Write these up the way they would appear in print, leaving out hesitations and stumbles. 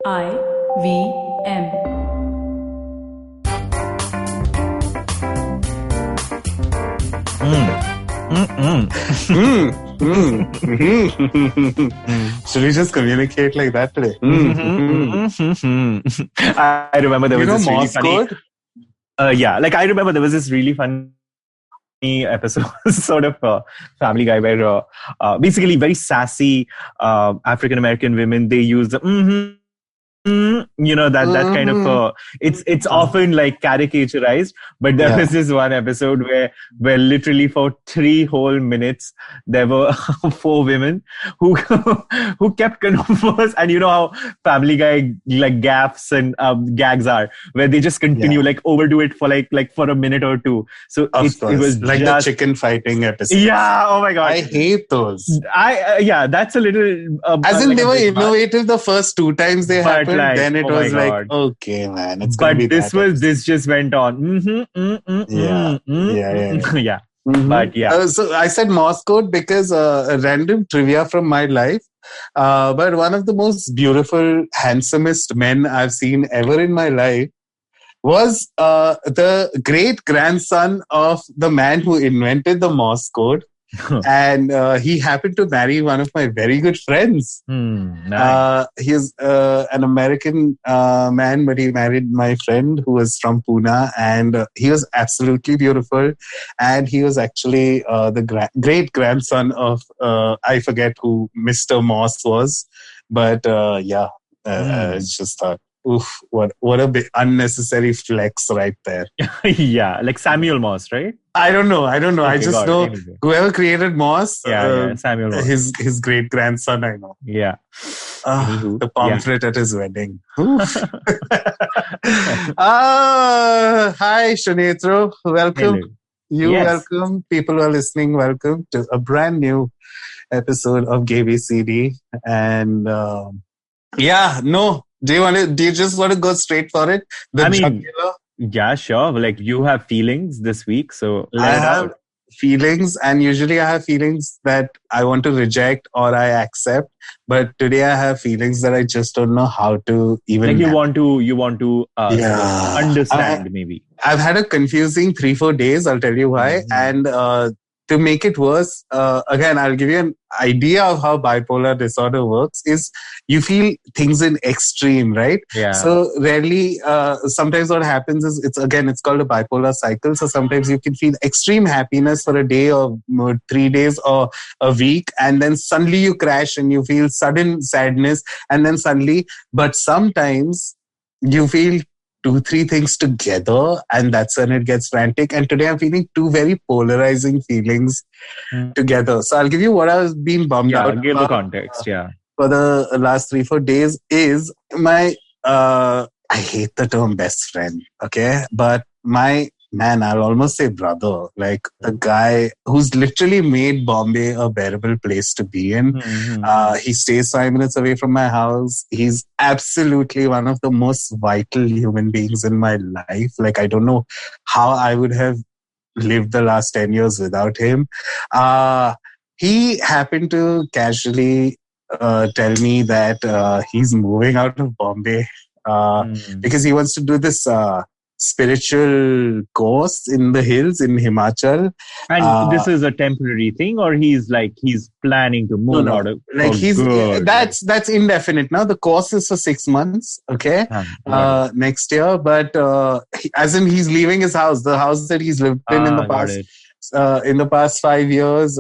IVM. Should we just communicate like that today? I remember there was this really Morse funny. code? I remember there was this really funny episode, sort of Family Guy, where basically very sassy African American women, they use the that kind of it's often like caricaturized, but there was this one episode where literally for 3 whole minutes there were 4 women who kept converse, and you know how Family Guy like gaffs and gags are, where they just continue like overdo it for like for a minute or two. So it was like just, the chicken fighting episode. Yeah, oh my god, I hate those. That's a little as in they were innovative the first 2 times they happened. Then it was like, okay, man, it's gonna be this just went on. Yeah. But yeah. So I said Morse code because a random trivia from my life. But one of the most beautiful, handsomest men I've seen ever in my life was the great grandson of the man who invented the Morse code. And he happened to marry one of my very good friends. Nice. He's an American man, but he married my friend who was from Pune, and he was absolutely beautiful. And he was actually the great grandson of, I forget who Mr. Moss was, but I just thought, oof, what a bit unnecessary flex right there. Yeah, like Samuel Moss, right? I don't know. I just know whoever created Moss, Samuel Moss. His great grandson, I know. Yeah. The pamphlet at his wedding. Hi, Sunetro. Welcome. Hello. Welcome. People who are listening, welcome to a brand new episode of GAYBCD. And do you just want to go straight for it? Yeah, sure. Like, you have feelings this week, so I have feelings, and usually I have feelings that I want to reject or I accept. But today I have feelings that I just don't know how to even. Like you want to understand. Maybe I've had a confusing 3-4 days. I'll tell you why, and to make it worse, again, I'll give you an idea of how bipolar disorder works. Is you feel things in extreme, right? Yeah. So rarely, sometimes what happens is it's called a bipolar cycle. So sometimes you can feel extreme happiness for a day or 3 days or a week, and then suddenly you crash and you feel sudden sadness, and then suddenly, but sometimes you feel 2-3 things together, and that's when it gets frantic. And today I'm feeling 2 very polarizing feelings together. So I'll give you what I've been bummed out. Give the context. For the last 3-4 days is my I hate the term best friend, okay, but my man, I'll almost say brother, like the guy who's literally made Bombay a bearable place to be in. He stays 5 minutes away from my house. He's absolutely one of the most vital human beings in my life. Like, I don't know how I would have lived the last 10 years without him. He happened to casually tell me that he's moving out of Bombay because he wants to do this spiritual course in the hills in Himachal. And this is a temporary thing, or he's planning to move out of... Like that's indefinite. Now the course is for 6 months, okay, next year. But as in he's leaving his house, the house that he's lived in the past. In the past 5 years,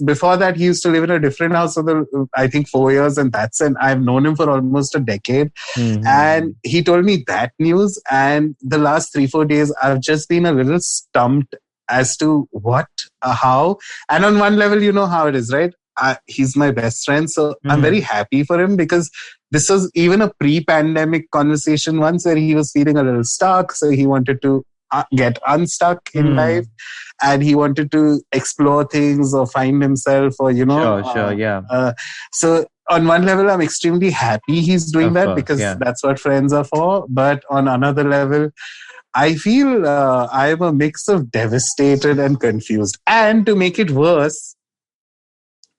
before that, he used to live in a different house for I think 4 years, and I've known him for almost a decade. And he told me that news, and the last 3-4 days, I've just been a little stumped as to what, how, and on one level, you know how it is, right? He's my best friend, so I'm very happy for him, because this was even a pre-pandemic conversation once where he was feeling a little stuck, so he wanted to get unstuck in life, and he wanted to explore things or find himself, or so on one level I'm extremely happy he's doing that, because that's what friends are for. But on another level, I feel I'm a mix of devastated and confused. And to make it worse,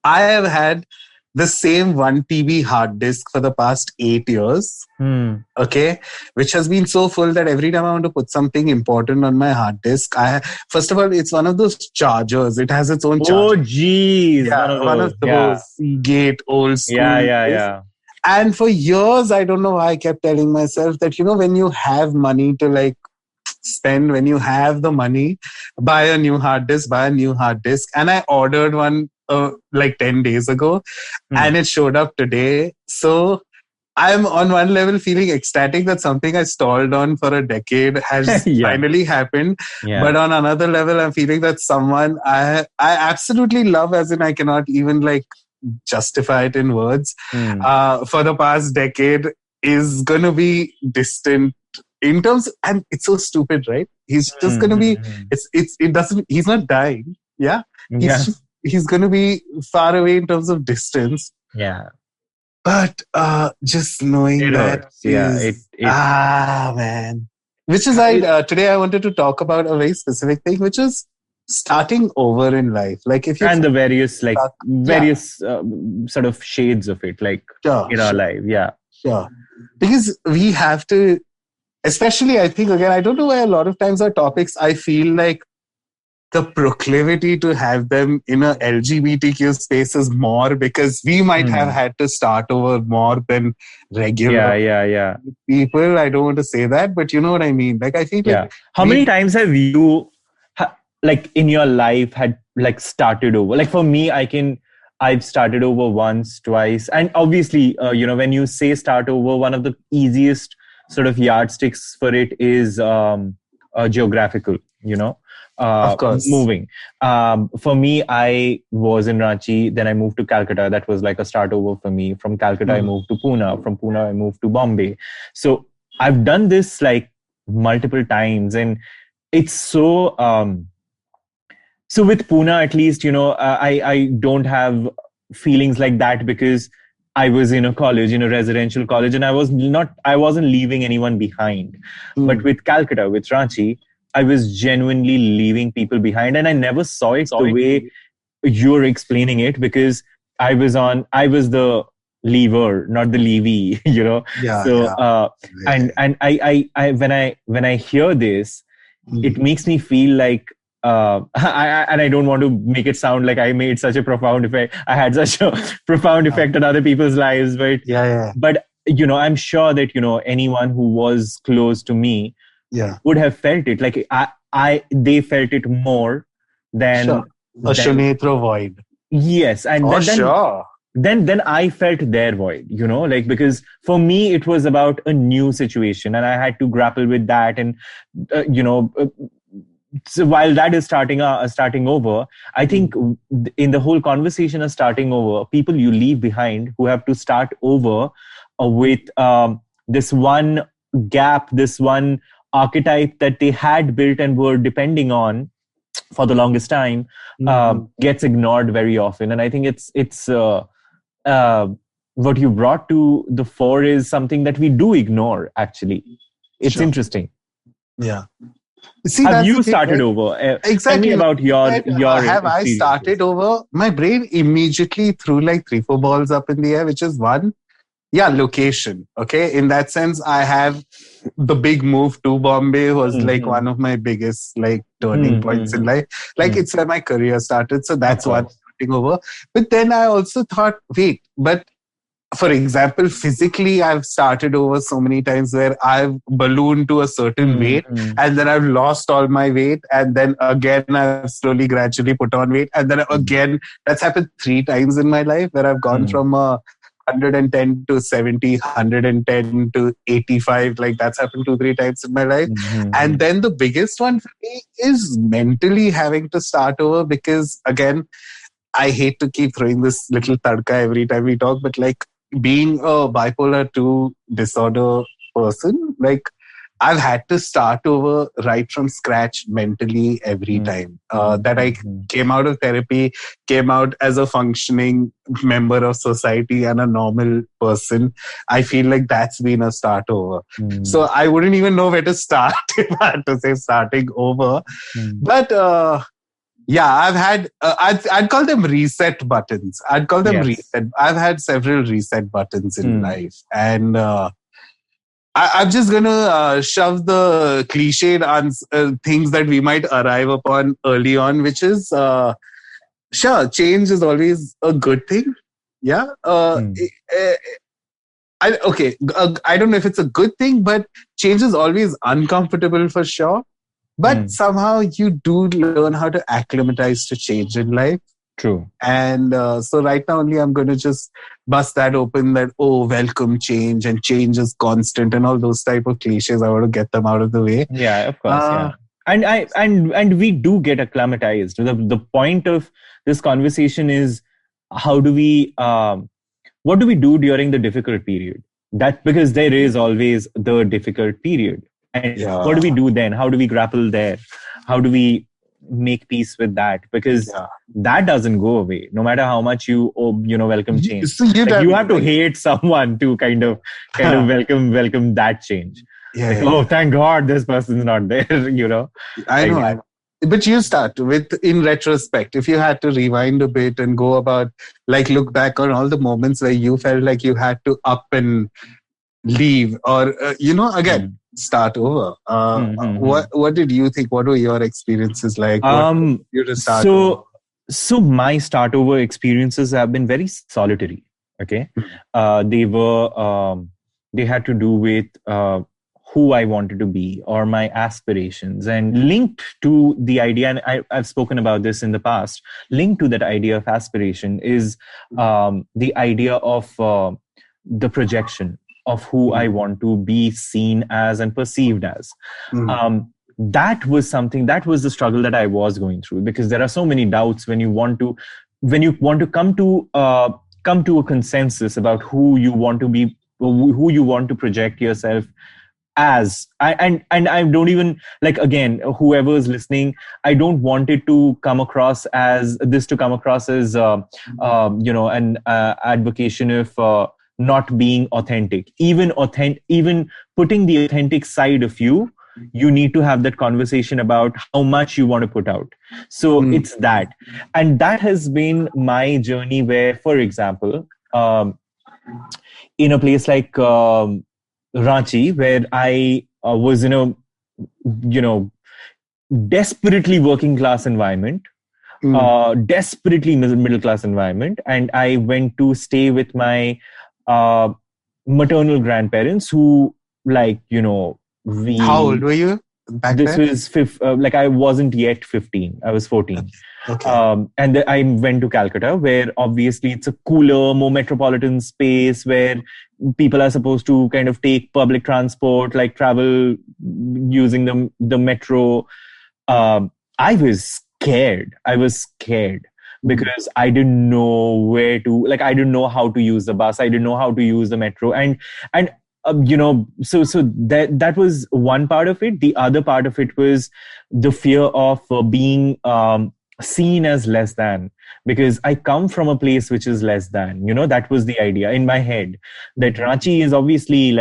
I have had the same 1 TB hard disk for the past 8 years. Okay, which has been so full that every time I want to put something important on my hard disk, first of all, it's one of those chargers. It has its own charger. Oh, geez. Yeah, one of Yeah. those Seagate old school. Yeah. And for years, I don't know why I kept telling myself that, when you have money to like spend, when you have the money, buy a new hard disk. And I ordered one like 10 days ago and it showed up today. So I'm on one level feeling ecstatic that something I stalled on for a decade has finally happened. Yeah. But on another level, I'm feeling that someone I absolutely love, as in I cannot even like justify it in words, for the past decade is going to be distant in terms, and it's so stupid, right? He's just going to be, he's not dying. Yeah. He's going to be far away in terms of distance. Yeah. But just knowing it that hurts. man. Which is why today I wanted to talk about a very specific thing, which is starting over in life. Like if you and the various sort of shades of it, like in our life. Yeah. Sure. Because we have to, especially I think, again, I don't know why a lot of times our topics, I feel like the proclivity to have them in a LGBTQ space is more because we might have had to start over more than regular people. I don't want to say that, but you know what I mean? Like, I think like... How many times have you, like in your life, had like started over? Like for me, I've started over once, twice. And obviously, when you say start over, one of the easiest sort of yardsticks for it is geographical, of course. Moving. For me, I was in Ranchi, then I moved to Calcutta. That was like a start over for me. From Calcutta, I moved to Pune. From Pune, I moved to Bombay. So I've done this like multiple times, and it's so... So with Pune, at least, I don't have feelings like that because I was in a college, in a residential college, and I wasn't leaving anyone behind. But with Calcutta, with Ranchi, I was genuinely leaving people behind, and I never saw it the way you're explaining it because I was the leaver, not the leavey, Yeah. So, Yeah. And I when I hear this, it makes me feel like, I don't want to make it sound like I made such a profound effect. I had such a profound effect on other people's lives, but But I'm sure that anyone who was close to me would have felt it. Like they felt it more than a Sunetro void. Yes, and then I felt their void. Like because for me it was about a new situation, and I had to grapple with that, and So while that is starting over, I think in the whole conversation of starting over, people you leave behind who have to start over with this one gap, this one archetype that they had built and were depending on for the longest time, gets ignored very often. And I think it's what you brought to the fore is something that we do ignore. Actually, it's interesting. Yeah. See, have you started over? Exactly. Tell me about your have I started over? My brain immediately threw like 3-4 balls up in the air, which is one, location. Okay. In that sense, I have the big move to Bombay was like one of my biggest like turning points in life. Like it's where my career started. So that's one starting over. But then I also thought, wait, but for example, physically, I've started over so many times where I've ballooned to a certain weight and then I've lost all my weight. And then again, I've slowly, gradually put on weight. And then again, that's happened 3 times in my life where I've gone from 110 to 70, 110 to 85. Like that's happened 2-3 times in my life. And then the biggest one for me is mentally having to start over because again, I hate to keep throwing this little tadka every time we talk, but like, being a bipolar 2 disorder person, like I've had to start over right from scratch mentally every time that I came out of therapy, came out as a functioning member of society and a normal person. I feel like that's been a start over. So I wouldn't even know where to start if I had to say starting over. But Yeah, I've had, I'd call them reset buttons. I'd call them Yes. reset. I've had several reset buttons in life. And I'm just going to shove the cliched things that we might arrive upon early on, which is, sure, change is always a good thing. Yeah. I don't know if it's a good thing, but change is always uncomfortable for sure. But somehow you do learn how to acclimatize to change in life. True. And so right now only I'm going to just bust that open that, oh, welcome change and change is constant and all those type of cliches. I want to get them out of the way. Yeah, of course. Yeah. And we do get acclimatized. The point of this conversation is how do we, what do we do during the difficult period? That because there is always the difficult period. And what do we do then? How do we grapple there? How do we make peace with that? Because that doesn't go away, no matter how much you welcome change. So you have to hate someone to kind of welcome that change. Oh, thank God this person's not there. I know. But you start with, in retrospect, if you had to rewind a bit and go about, like, look back on all the moments where you felt like you had to up and leave, or again start over. What did you think? What were your experiences like? You to start over? So my start over experiences have been very solitary. Okay, they had to do with who I wanted to be or my aspirations, and linked to the idea, and I've spoken about this in the past, linked to that idea of aspiration is the idea of the projection of who I want to be seen as and perceived as. That was the struggle that I was going through, because there are so many doubts when you want to come to a consensus about who you want to be, who you want to project yourself as. I don't even, like, again, whoever is listening, I don't want it to come across as an advocation of not being authentic. Even putting the authentic side of you need to have that conversation about how much you want to put out. So it's that. And that has been my journey where, for example, in a place like Ranchi, where I was in a, desperately working class environment, desperately middle class environment. And I went to stay with my maternal grandparents who, how old were you back then? This was I wasn't yet 15. I was 14. Okay. And I went to Calcutta, where obviously it's a cooler, more metropolitan space where people are supposed to kind of take public transport, like travel using the metro. I was scared. Because I didn't know where to, I didn't know how to use the bus. I didn't know how to use the metro. And so that was one part of it. The other part of it was the fear of being seen as less than, because I come from a place which is less than, that was the idea in my head, that Ranchi is obviously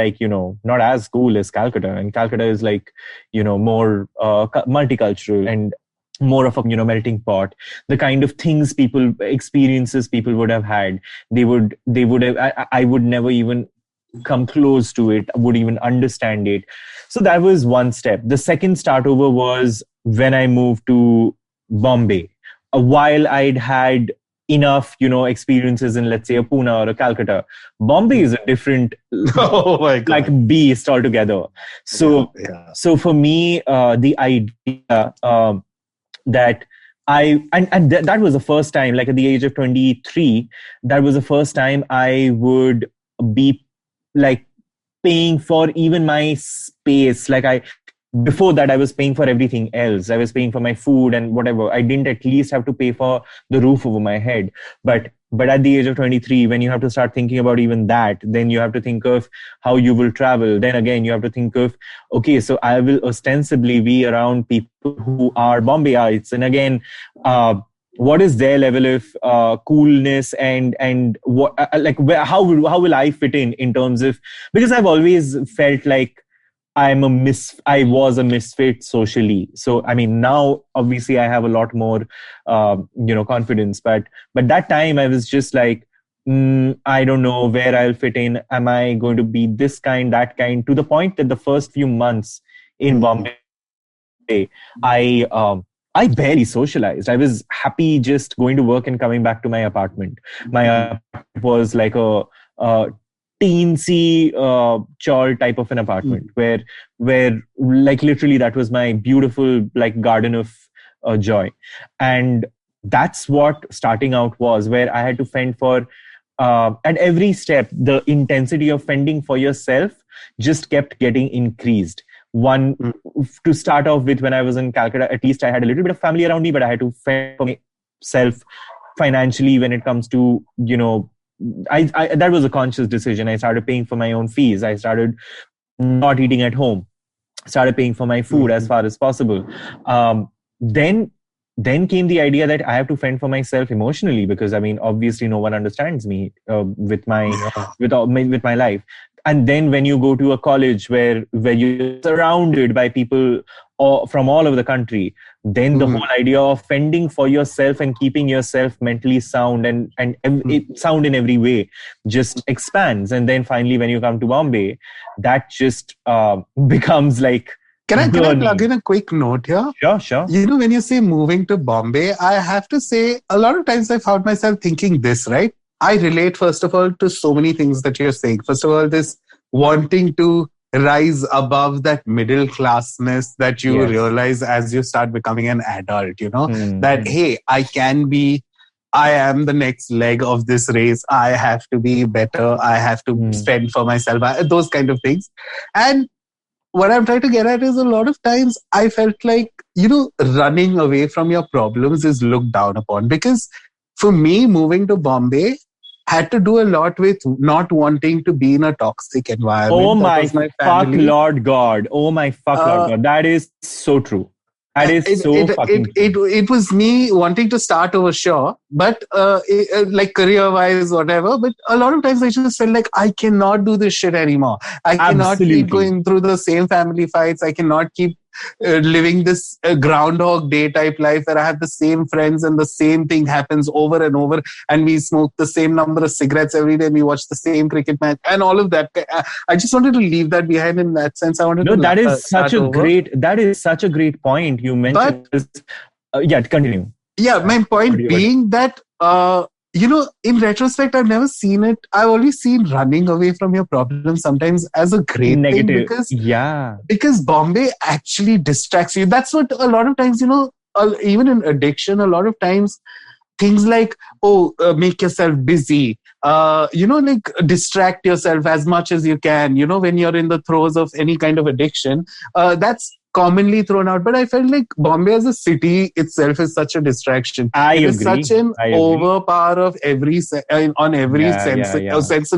not as cool as Calcutta. And Calcutta is more multicultural and more of a melting pot. The kind of things experiences people would have had, they would have, I would never even come close to it, would even understand it. So that was one step. The second start over was when I moved to Bombay. While I'd had enough experiences in, let's say, a Pune or a Calcutta, Bombay is a different beast altogether. So so for me, the idea that that was the first time, at the age of 23, that was the first time I would be paying for even my space. Before that, I was paying for everything else. I was paying for my food and whatever. I didn't at least have to pay for the roof over my head. But at the age of 23, when you have to start thinking about even that, then you have to think of how you will travel. Then again, you have to think of, okay, so I will ostensibly be around people who are Bombayites. And again, what is their level of coolness and what how will I fit in terms of, because I've always felt like I was a misfit socially. So, I mean, now obviously I have a lot more, confidence. But that time I was just like, I don't know where I'll fit in. Am I going to be this kind, that kind? To the point that the first few months in Bombay, I barely socialized. I was happy just going to work and coming back to my apartment. My apartment was like a teensy chawl type of an apartment where like literally that was my beautiful like garden of joy. And that's what starting out was, where I had to fend for at every step. The intensity of fending for yourself just kept getting increased. One, to start off with, when I was in Calcutta, at least I had a little bit of family around me, but I had to fend for myself financially. When it comes to, I that was a conscious decision. I started paying for my own fees. I started not eating at home, started paying for my food as far as possible. Then came the idea that I have to fend for myself emotionally, because I mean, obviously no one understands me with my life. And then when you go to a college where you're surrounded by people from all over the country, then the whole idea of fending for yourself and keeping yourself mentally sound and sound in every way just expands. And then finally, when you come to Bombay, that just becomes like. Can I plug in a quick note here? Sure. When you say moving to Bombay, I have to say a lot of times I found myself thinking this, right? I relate, first of all, to so many things that you're saying. First of all, this wanting to rise above that middle classness that you realize as you start becoming an adult, that, hey, I am the next leg of this race. I have to be better. I have to spend for myself, those kind of things. And what I'm trying to get at is, a lot of times I felt like, running away from your problems is looked down upon. Because for me, moving to Bombay had to do a lot with not wanting to be in a toxic environment. Oh my fuck Lord God. That is so true. That is it was me wanting to start over, sure, but like career-wise, whatever. But a lot of times I just felt like I cannot do this shit anymore. I cannot keep going through the same family fights. I cannot keep living this Groundhog Day type life where I have the same friends and the same thing happens over and over, and we smoke the same number of cigarettes every day, and we watch the same cricket match and all of that. I just wanted to leave that behind. In that sense, I wanted to. That is such a great point you mentioned. Continue. Yeah, my point being that in retrospect, I've never seen it. I've always seen running away from your problems sometimes as a great negative thing, because Bombay actually distracts you. That's what a lot of times, even in addiction, a lot of times things like, make yourself busy, like distract yourself as much as you can, when you're in the throes of any kind of addiction, that's commonly thrown out. But I felt like Bombay as a city itself is such a distraction. It is such an overpower of every sensory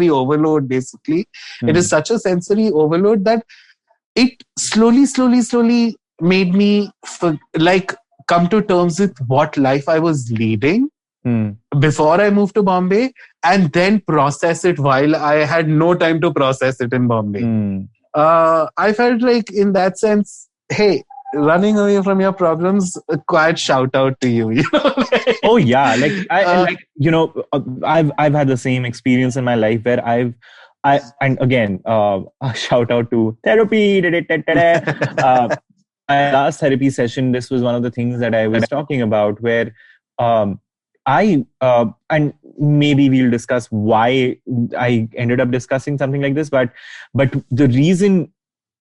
overload, basically. It is such a sensory overload that it slowly made me come to terms with what life I was leading before I moved to Bombay, and then process it while I had no time to process it in Bombay. I felt like, in that sense, hey, running away from your problems, a quiet shout out to you. Oh yeah, I've had the same experience in my life where and again, a shout out to therapy. My last therapy session, this was one of the things that I was talking about, where and maybe we'll discuss why I ended up discussing something like this, but the reason,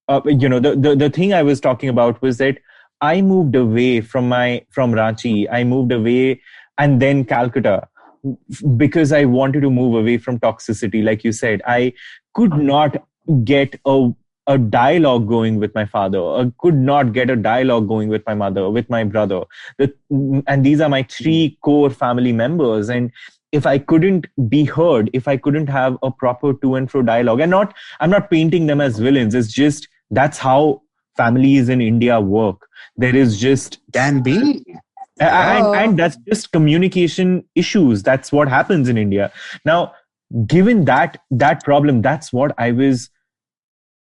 the thing I was talking about was that I moved away from Ranchi. I moved away, and then Calcutta, because I wanted to move away from toxicity. Like you said, I could not get a dialogue going with my father. I could not get a dialogue going with my mother, with my brother. And these are my 3 core family members. And if I couldn't be heard, if I couldn't have a proper to and fro dialogue, and I'm not painting them as villains. It's just, that's how families in India work. There is just can be. And that's just communication issues. That's what happens in India. Now, given that problem, that's what I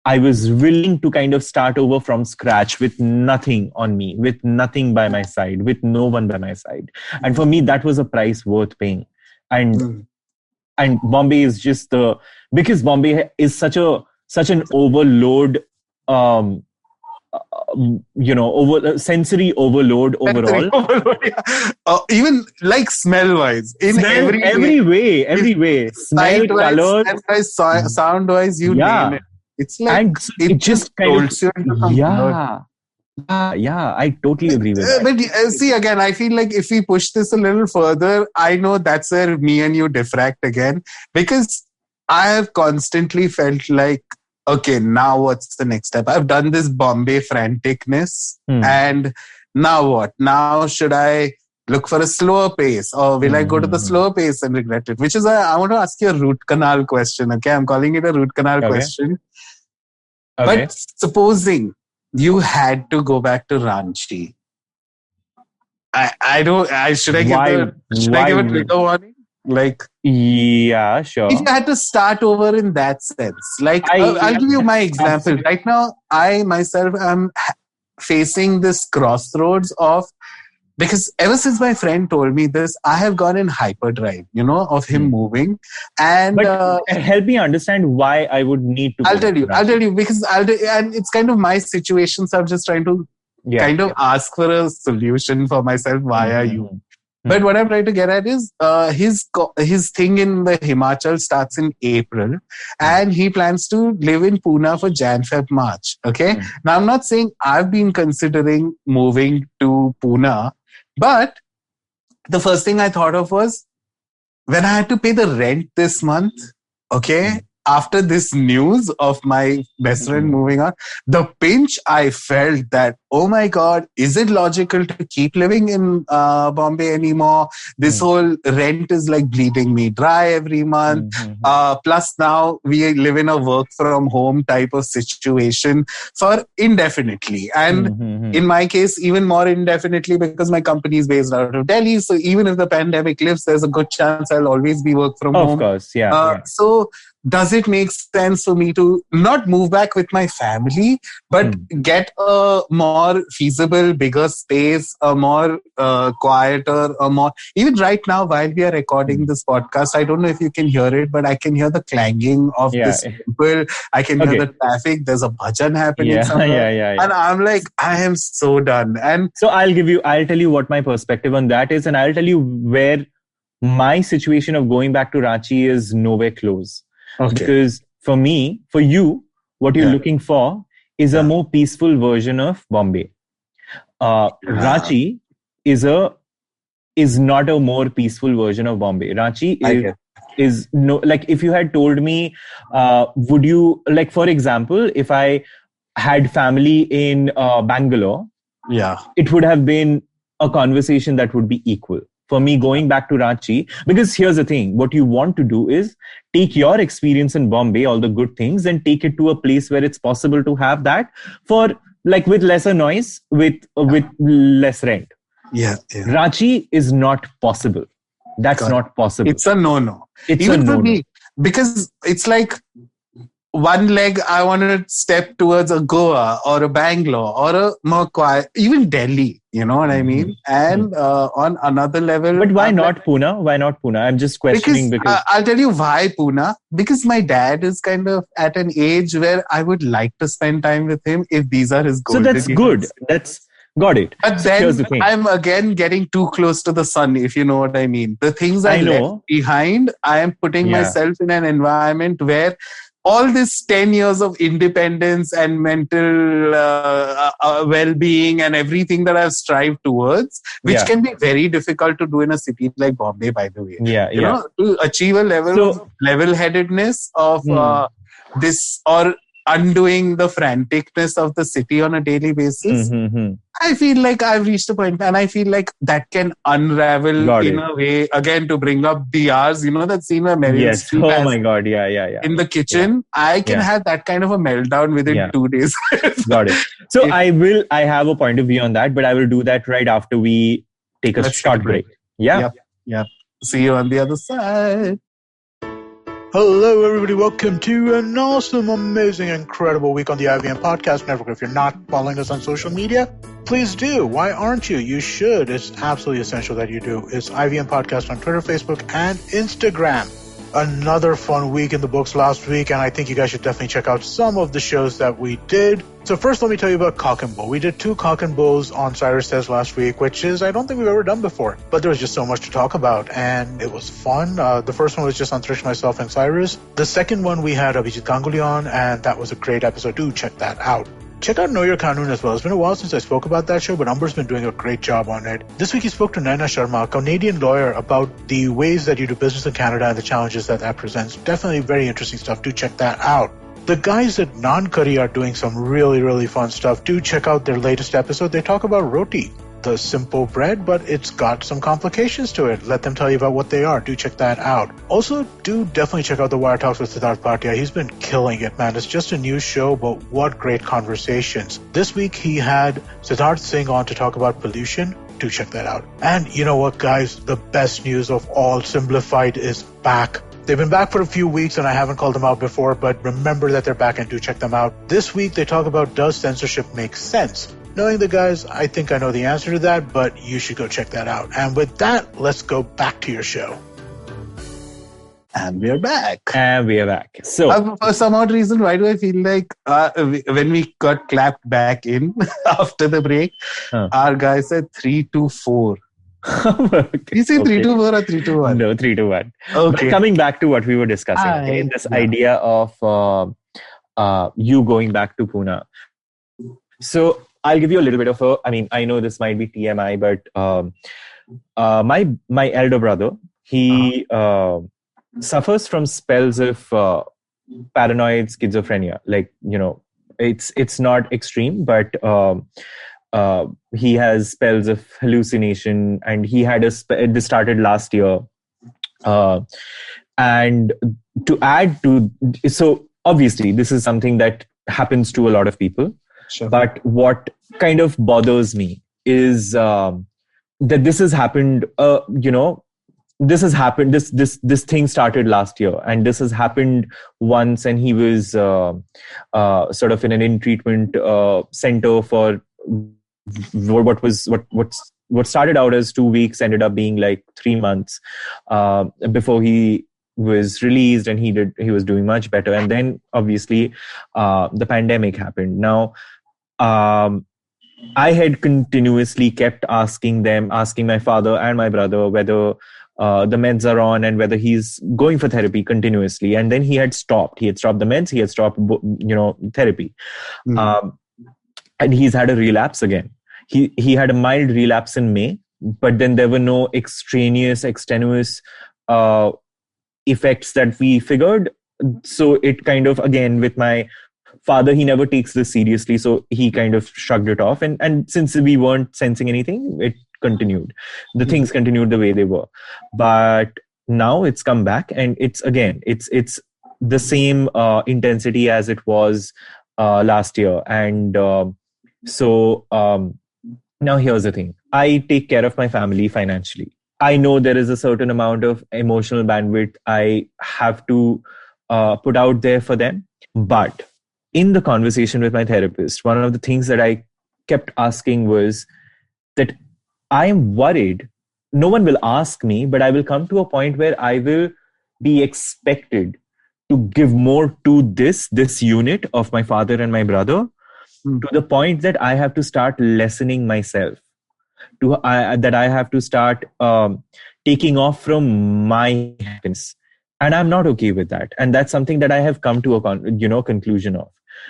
I was willing to kind of start over from scratch with nothing on me, with nothing by my side, with no one by my side. And for me, that was a price worth paying. And Bombay is just because Bombay is such an overload, sensory overload overall. Even like smell wise, in every way, smell, colors, sound wise, you name it. It's like, and it just kind of, yeah. I totally agree with that. But see, again, I feel like if we push this a little further, I know that's where me and you diffract again, because I have constantly felt like, okay, now what's the next step? I've done this Bombay franticness, and now what? Now should I look for a slower pace, or will I go to the slower pace and regret it? Which is I want to ask you a root canal question. Okay, I'm calling it a root canal question. Okay. But supposing you had to go back to Ranchi, should I give a trigger warning? Like, yeah, sure. If you had to start over in that sense, like I'll give you my example. Absolutely. Right now, I myself am facing this crossroads of, because ever since my friend told me this, I have gone in hyperdrive, of him moving. And but help me understand why I would need to. I'll tell you because and it's kind of my situation. So I'm just trying to ask for a solution for myself via you. But what I'm trying to get at is his thing in the Himachal starts in April, and he plans to live in Pune for Jan, Feb, March. Okay. Now I'm not saying I've been considering moving to Pune, but the first thing I thought of was when I had to pay the rent this month. Okay. After this news of my best friend moving on, the pinch I felt that, oh my God, is it logical to keep living in Bombay anymore? This whole rent is like bleeding me dry every month. Plus now we live in a work from home type of situation for indefinitely. And in my case, even more indefinitely, because my company is based out of Delhi. So even if the pandemic lifts, there's a good chance I'll always be work from home. Of course, yeah. So does it make sense for me to not move back with my family, but get a more feasible, bigger space, a more quieter, a more... Even right now, while we are recording this podcast, I don't know if you can hear it, but I can hear the clanging of this people. I can hear the traffic. There's a bhajan happening somewhere. And I'm like, I am so done. And so I'll tell you what my perspective on that is, and I'll tell you where my situation of going back to Ranchi is nowhere close. Okay. Because for you, what you're looking for is a more peaceful version of Bombay. Ranchi is not a more peaceful version of Bombay. Ranchi is no, like if you had told me, would you, like for example, if I had family in Bangalore, it would have been a conversation that would be equal. For me, going back to Ranchi, because here's the thing, what you want to do is take your experience in Bombay, all the good things, and take it to a place where it's possible to have that for like with lesser noise, with less rent. Ranchi is not possible. That's not possible. It's a no-no. It's even a no-no. for me, because it's like one leg I want to step towards a Goa or a Bangalore or a more quiet, even Delhi, you know what I mean? And on another level... But why not Pune? Why not Pune? I'm just questioning because... I'll tell you why Pune. Because my dad is kind of at an age where I would like to spend time with him if these are his goals. So that's good. That's... Got it. But then I'm again getting too close to the sun, if you know what I mean. The things I left behind, I am putting myself in an environment where all this 10 years of independence and mental well-being and everything that I've strived towards, which can be very difficult to do in a city like Bombay, by the way. You know, to achieve a level of level-headedness of this, or undoing the franticness of the city on a daily basis. I feel like I've reached a point, and I feel like that can unravel in a way, again, to bring up the hours, you know, that scene where Meryl Streep oh my God, in the kitchen. I can have that kind of a meltdown within 2 days. Got it. So I have a point of view on that, but I will do that right after we take a short break. Yep. See you on the other side. Hello, everybody. Welcome to an awesome, amazing, incredible week on the IVM Podcast Network. If you're not following us on social media, please do. Why aren't you? You should. It's absolutely essential that you do. It's IVM Podcast on Twitter, Facebook, and Instagram. Another fun week in the books last week, and I think you guys should definitely check out some of the shows that we did. So first, let me tell you about Cock and Bull. We did 2 Cock and Bulls on Cyrus Says last week, which is, I don't think we've ever done before. But there was just so much to talk about, and it was fun. The first one was just on Trish, myself, and Cyrus. The second one, we had Abhijit Ganguly on, and that was a great episode. Do check that out. Check out Know Your Kanun as well. It's been a while since I spoke about that show, but Umber's been doing a great job on it. This week he spoke to Naina Sharma, a Canadian lawyer, about the ways that you do business in Canada and the challenges that presents. Definitely very interesting stuff. Do check that out. The guys at Naan Curry are doing some really, really fun stuff. Do check out their latest episode. They talk about roti, the simple bread, but it's got some complications to it. Let them tell you about what they are. Do check that out. Also, do definitely check out the Wire Talks with Siddharth Bhatia. He's been killing it, man. It's just a new show, but what great conversations. This week he had Siddharth Singh on to talk about pollution. Do check that out. And you know what, guys? The best news of all, Simplified is back. They've been back for a few weeks and I haven't called them out before, but remember that they're back and do check them out. This week they talk about, does censorship make sense? Knowing the guys, I think I know the answer to that, but you should go check that out. And with that, let's go back to your show. And we're back. So, For some odd reason, why do I feel like when we got clapped back in after the break, our guy said 3-4. Okay. You say 3-4 or 3-1? No, 3-1. Okay. But coming back to what we were discussing, this idea of you going back to Pune. So I'll give you a little bit of I know this might be TMI, but my elder brother, he suffers from spells of paranoid schizophrenia. Like, it's not extreme, but he has spells of hallucination, and he had this started last year. And to add to, so obviously this is something that happens to a lot of people. Sure. But what kind of bothers me is that this has happened, this thing started last year, and this has happened once, and he was sort of in an in-treatment center for what started out as 2 weeks ended up being like 3 months before he was released, and he was doing much better. And then obviously the pandemic happened. Now I had continuously kept asking my father and my brother whether the meds are on and whether he's going for therapy continuously. And then he had stopped the meds, he had stopped therapy. And he's had a relapse again. He had a mild relapse in May, but then there were no extraneous, extenuous effects that we figured. So it kind of, again, with my father, he never takes this seriously, so he kind of shrugged it off. And since we weren't sensing anything, it continued. The things continued the way they were. But now it's come back, and it's the same intensity as it was last year. And now here's the thing. I take care of my family financially. I know there is a certain amount of emotional bandwidth I have to put out there for them. But in the conversation with my therapist, one of the things that I kept asking was that I am worried. No one will ask me, but I will come to a point where I will be expected to give more to this unit of my father and my brother, to the point that I have to start lessening myself, that I have to start taking off from my happiness. And I'm not okay with that. And that's something that I have come to a conclusion of.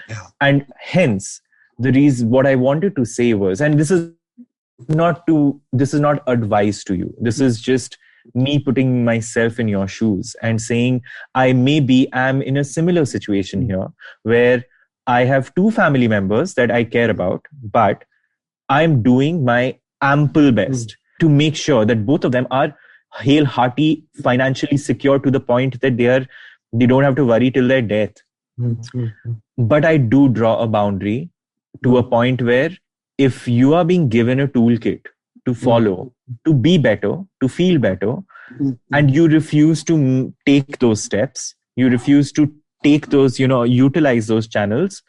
Yeah. And hence, what I wanted to say was, and this is not advice to you. This is just me putting myself in your shoes and saying, I am in a similar situation here where I have 2 family members that I care about, but I'm doing my ample best to make sure that both of them are hail-hearty, financially secure to the point that they don't have to worry till their death. But I do draw a boundary to a point where if you are being given a toolkit to follow, to be better, to feel better, and you refuse to take those steps, you refuse to take those, utilize those channels,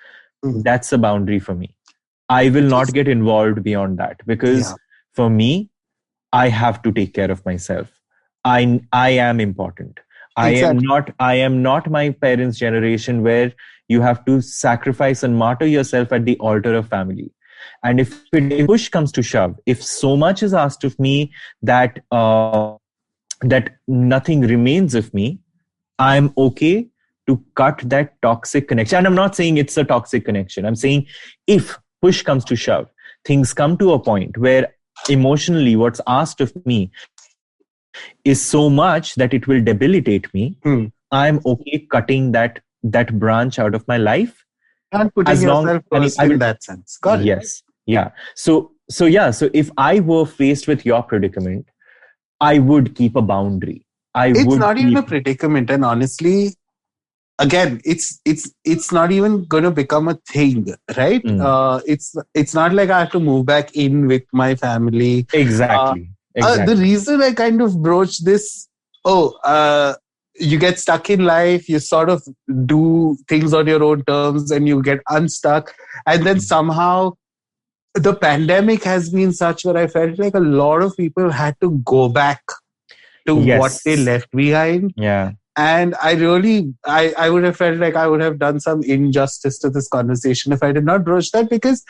that's a boundary for me. I will not get involved beyond that, because for me, I have to take care of myself. I am important. I am not my parents' generation where you have to sacrifice and martyr yourself at the altar of family. And if push comes to shove, if so much is asked of me that that nothing remains of me, I'm okay to cut that toxic connection. And I'm not saying it's a toxic connection. I'm saying if push comes to shove, things come to a point where emotionally what's asked of me is so much that it will debilitate me, I'm okay cutting that branch out of my life. And putting yourself first in that sense. Got it. Yes. Yeah. So if I were faced with your predicament, I would keep a boundary. It's not even a predicament, and honestly, again, it's not even going to become a thing, right? It's not like I have to move back in with my family. Exactly. The reason I kind of broach this, you get stuck in life, you sort of do things on your own terms, and you get unstuck, and then somehow the pandemic has been such where I felt like a lot of people had to go back to what they left behind. Yeah. And I would have felt like I would have done some injustice to this conversation if I did not broach that, because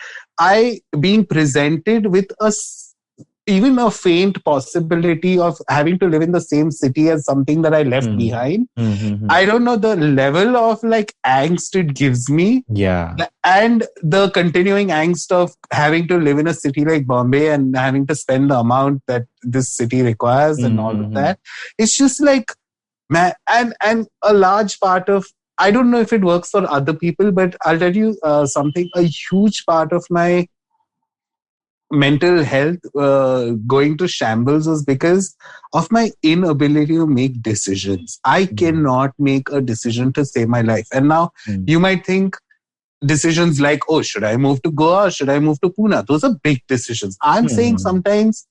being presented with even a faint possibility of having to live in the same city as something that I left behind. I don't know the level of like angst it gives me. Yeah. And the continuing angst of having to live in a city like Bombay and having to spend the amount that this city requires and all of that. It's just like, man, and a large part of, I don't know if it works for other people, but I'll tell you something, a huge part of my mental health going to shambles was because of my inability to make decisions. I cannot make a decision to save my life. And now you might think decisions like, oh, should I move to Goa or should I move to Pune? Those are big decisions. I'm saying sometimes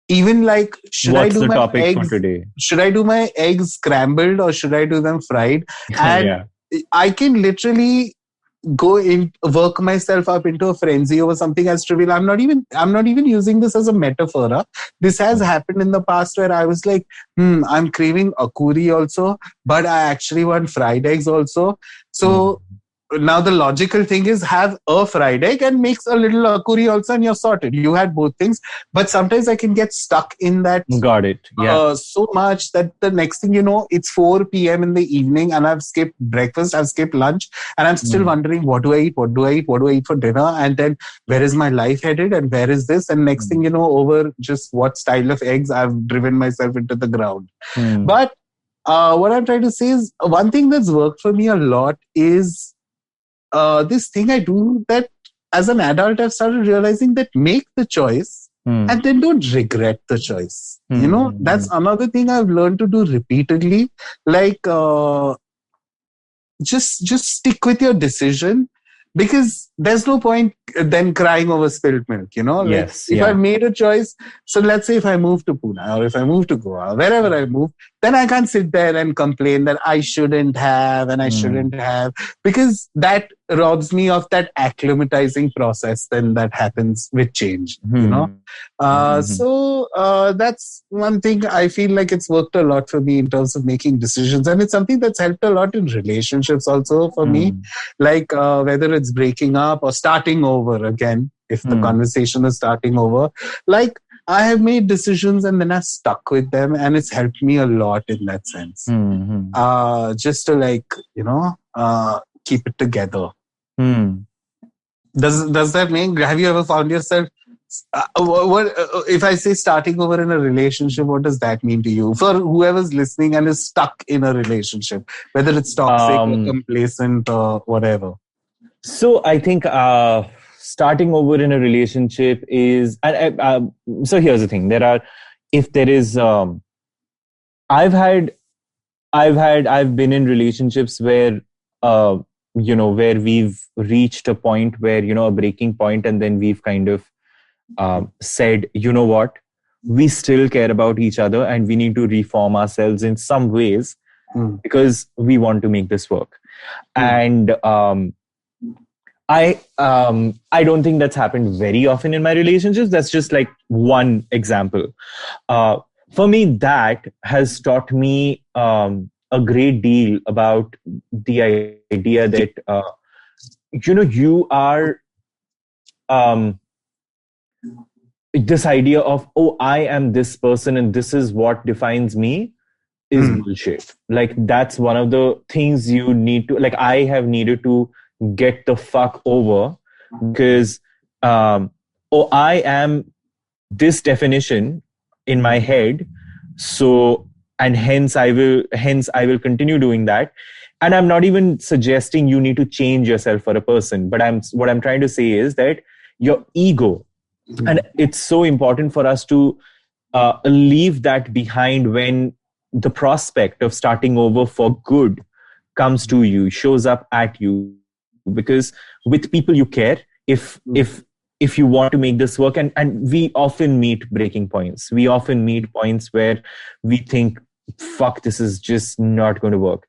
even like, should I do my eggs today? Should I do my eggs scrambled or should I do them fried? And I can literally work myself up into a frenzy over something as trivial. I'm not even using this as a metaphor. This has happened in the past where I was like, I'm craving akuri also, but I actually want fried eggs also. So now the logical thing is have a fried egg and mix a little akuri also and you're sorted. You had both things. But sometimes I can get stuck in that. Got it. Yeah. So much that the next thing you know, it's 4 p.m. in the evening and I've skipped breakfast, I've skipped lunch, and I'm still wondering, what do I eat? What do I eat? What do I eat for dinner? And then where is my life headed? And where is this? And next thing you know, over just what style of eggs, I've driven myself into the ground. But what I'm trying to say is, one thing that's worked for me a lot is this thing I do that as an adult, I've started realizing that make the choice and then don't regret the choice. You know, that's another thing I've learned to do repeatedly. Like, just stick with your decision, because there's no point then crying over spilled milk, you know? Like, if I made a choice, so let's say if I move to Pune or if I move to Goa, wherever I move, then I can't sit there and complain that I shouldn't have and I shouldn't have, because that robs me of that acclimatizing process then that happens with change, you know? So that's one thing I feel like it's worked a lot for me in terms of making decisions. And it's something that's helped a lot in relationships also for me. Like whether it's breaking up or starting over again, if the conversation is starting over, like I have made decisions and then I've stuck with them, and it's helped me a lot in that sense. Just to like, you know, keep it together. Does that mean, have you ever found yourself, what if I say starting over in a relationship, what does that mean to you? For whoever's listening and is stuck in a relationship, whether it's toxic or complacent or whatever. So I think starting over in a relationship is, so here's the thing. I've been in relationships where, where we've reached a point where, a breaking point, and then we've kind of said, you know what, we still care about each other and we need to reform ourselves in some ways. because we want to make this work. And I don't think that's happened very often in my relationships. That's just like one example. For me, that has taught me a great deal about the idea that you are this idea of, oh, I am this person and this is what defines me, is bullshit. Like, that's one of the things you need to, like, I have needed to get the fuck over, because I am this definition in my head, so, and hence I will continue doing that. And I'm not even suggesting you need to change yourself for a person, but what I'm trying to say is that your ego, and it's so important for us to leave that behind when the prospect of starting over for good comes to you, shows up at you. Because with people you care, if you want to make this work, and we often meet breaking points. We often meet points where we think, fuck, this is just not going to work.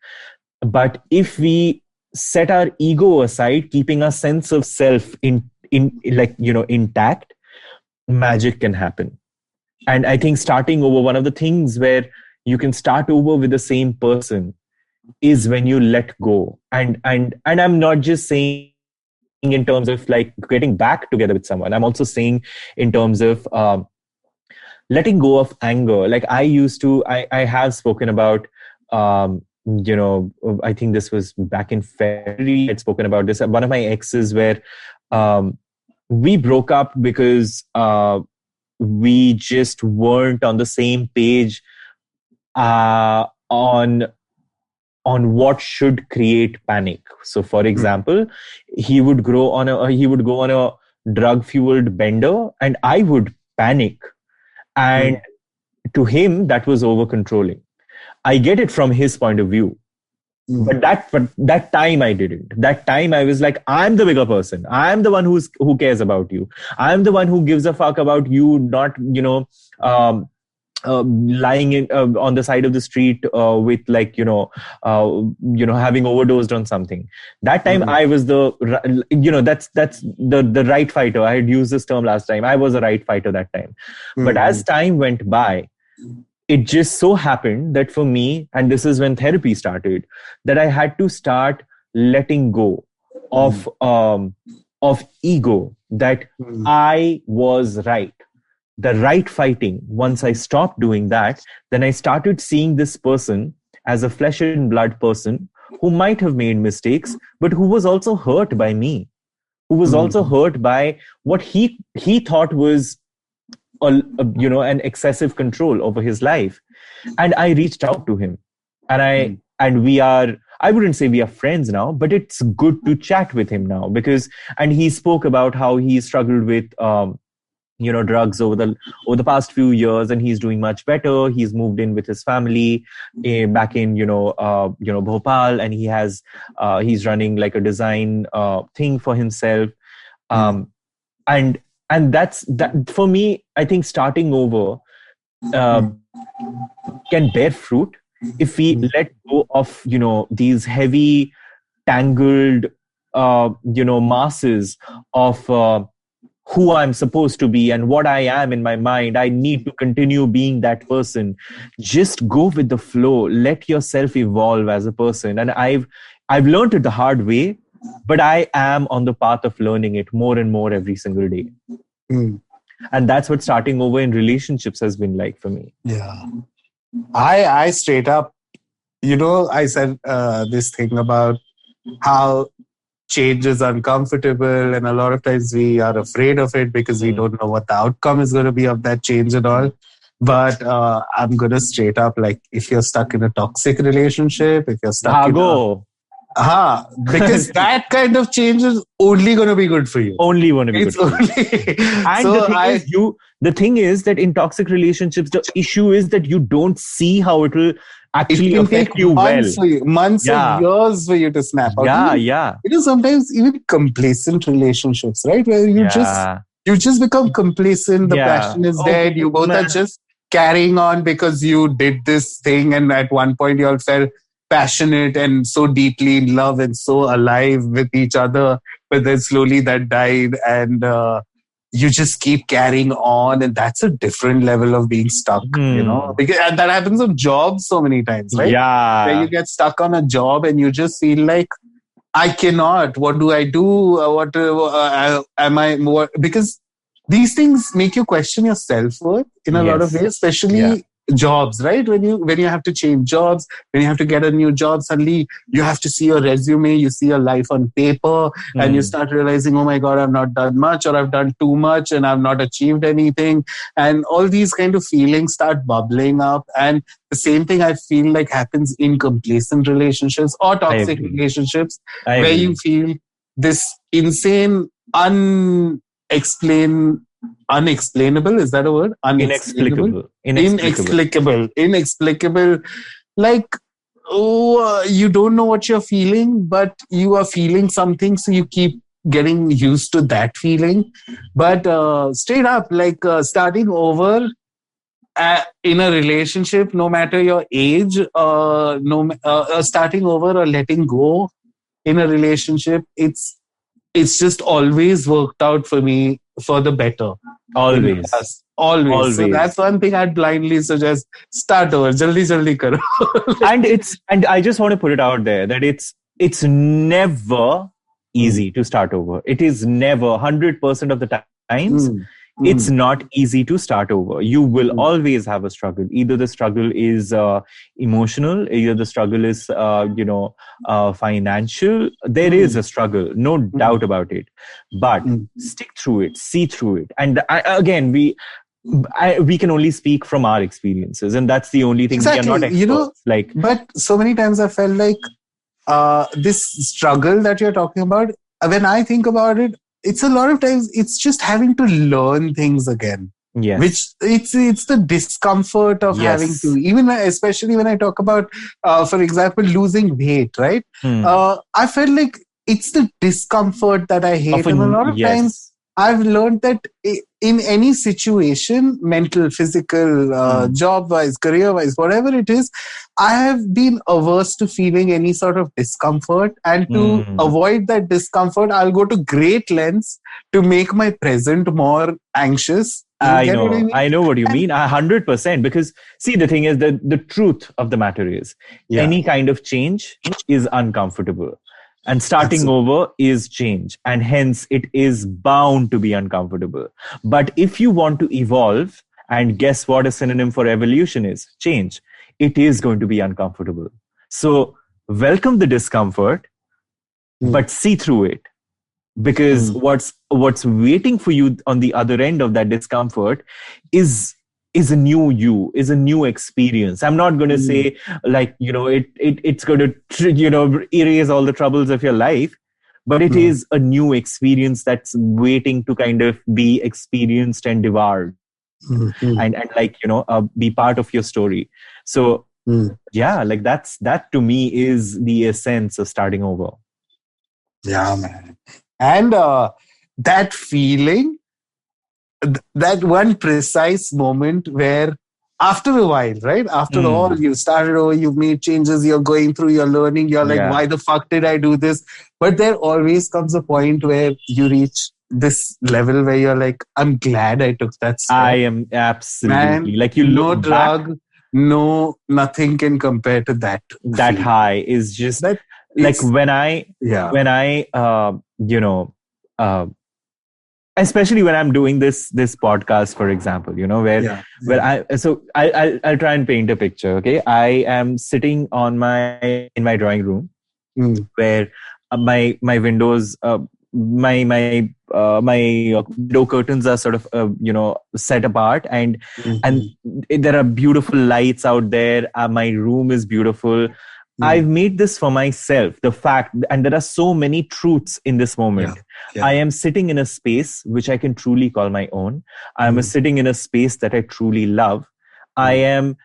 But if we set our ego aside, keeping our sense of self intact, magic can happen. And I think starting over, one of the things where you can start over with the same person is when you let go. And I'm not just saying in terms of like getting back together with someone. I'm also saying in terms of letting go of anger. Like, I have spoken about, I think this was back in February, I'd spoken about this. One of my exes where we broke up because we just weren't on the same page on what should create panic. So, for example, he would go on a drug-fueled bender, and I would panic. And to him, that was over-controlling. I get it from his point of view. But that time I didn't. That time I was like, I'm the bigger person. I'm the one who cares about you. I'm the one who gives a fuck about you not, lying in on the side of the street with having overdosed on something. That time I was that's the right fighter. I had used this term last time. I was a right fighter that time. But as time went by, it just so happened that for me, and this is when therapy started, that I had to start letting go of ego, that I was right. The right fighting. Once I stopped doing that, then I started seeing this person as a flesh and blood person who might have made mistakes, but who was also hurt by me, who was also hurt by what he thought was an excessive control over his life. And I reached out to him, and I wouldn't say we are friends now, but it's good to chat with him now, and he spoke about how he struggled with drugs over the past few years, and he's doing much better. He's moved in with his family back in Bhopal, and he's running like a design thing for himself. And that's that for me. I think starting over can bear fruit if we let go of these heavy, tangled masses of who I'm supposed to be and what I am in my mind. I need to continue being that person. Just go with the flow. Let yourself evolve as a person. And I've learned it the hard way, but I am on the path of learning it more and more every single day. And that's what starting over in relationships has been like for me. Yeah. I straight up, I said this thing about how change is uncomfortable, and a lot of times we are afraid of it because we don't know what the outcome is going to be of that change and all. But I'm going to straight up, like, if you're stuck in a toxic relationship, if you're stuck because that kind of change is only going to be good for you. Only going to be good for you. And so the thing is that in toxic relationships, the issue is that you don't see how it will actually affect you months and years for you to snap out. Sometimes even complacent relationships, right? Where you just become complacent. The passion is dead. You both are just carrying on because you did this thing, and at one point you all felt passionate and so deeply in love and so alive with each other, but then slowly that died, and you just keep carrying on, and that's a different level of being stuck, because and that happens on jobs so many times, right? Yeah. Where you get stuck on a job and you just feel like, I cannot. What do I do? Am I more? Because these things make you question your self-worth in a lot of ways, especially jobs, right? When you have to change jobs, when you have to get a new job, suddenly you have to see your resume, you see your life on paper, and you start realizing, oh my God, I've not done much, or I've done too much and I've not achieved anything. And all these kind of feelings start bubbling up. And the same thing I feel like happens in complacent relationships or toxic relationships, where you feel this insane unexplainable, is that a word? Inexplicable. Like, you don't know what you're feeling, but you are feeling something, so you keep getting used to that feeling. But straight up, like starting over in a relationship, no matter your age, starting over or letting go in a relationship, it's just always worked out for me for the better. Always. So that's one thing I'd blindly suggest. Start over. Jaldi karo. and I just want to put it out there that it's never easy to start over. It is never 100% of the times. It's not easy to start over. You will always have a struggle. Either the struggle is emotional, either the struggle is, financial. There is a struggle, no doubt about it. But stick through it, see through it. And we can only speak from our experiences, and that's the only thing. Exactly. We are not experts. But so many times I felt like this struggle that you're talking about, when I think about it, it's a lot of times it's just having to learn things again. Yes. Which it's the discomfort of having to, even especially when I talk about, for example, losing weight, right? I felt like it's the discomfort that I hate. And a lot of times I've learned that in any situation, mental, physical, job-wise, career-wise, whatever it is, I have been averse to feeling any sort of discomfort. And to avoid that discomfort, I'll go to great lengths to make my present more anxious. I know what you mean. 100%. Because see, the thing is that the truth of the matter is any kind of change is uncomfortable. And starting over is change. And hence it is bound to be uncomfortable. But if you want to evolve, and guess what a synonym for evolution is? Change. It is going to be uncomfortable. So welcome the discomfort, but see through it. Because what's waiting for you on the other end of that discomfort is a new you, is a new experience. I'm not going to say like, it's going to, erase all the troubles of your life, but it is a new experience that's waiting to kind of be experienced and devoured and be part of your story. So like that to me is the essence of starting over. Yeah, man. And that feeling, that one precise moment where after a while, right? After all, you started over, you've made changes, you're going through, you're learning, you're like, why the fuck did I do this? But there always comes a point where you reach this level where you're like, I'm glad I took that step. I am absolutely. Man, like you no drug, no, nothing can compare to that. That high is just like when I especially when I'm doing this podcast, for example, I'll try and paint a picture. Okay. I am sitting in my drawing room where my windows, my window curtains are sort of, set apart and there are beautiful lights out there. My room is beautiful. I've made this for myself, the fact, and there are so many truths in this moment. I am sitting in a space which I can truly call my own. I am sitting in a space that I truly love. I am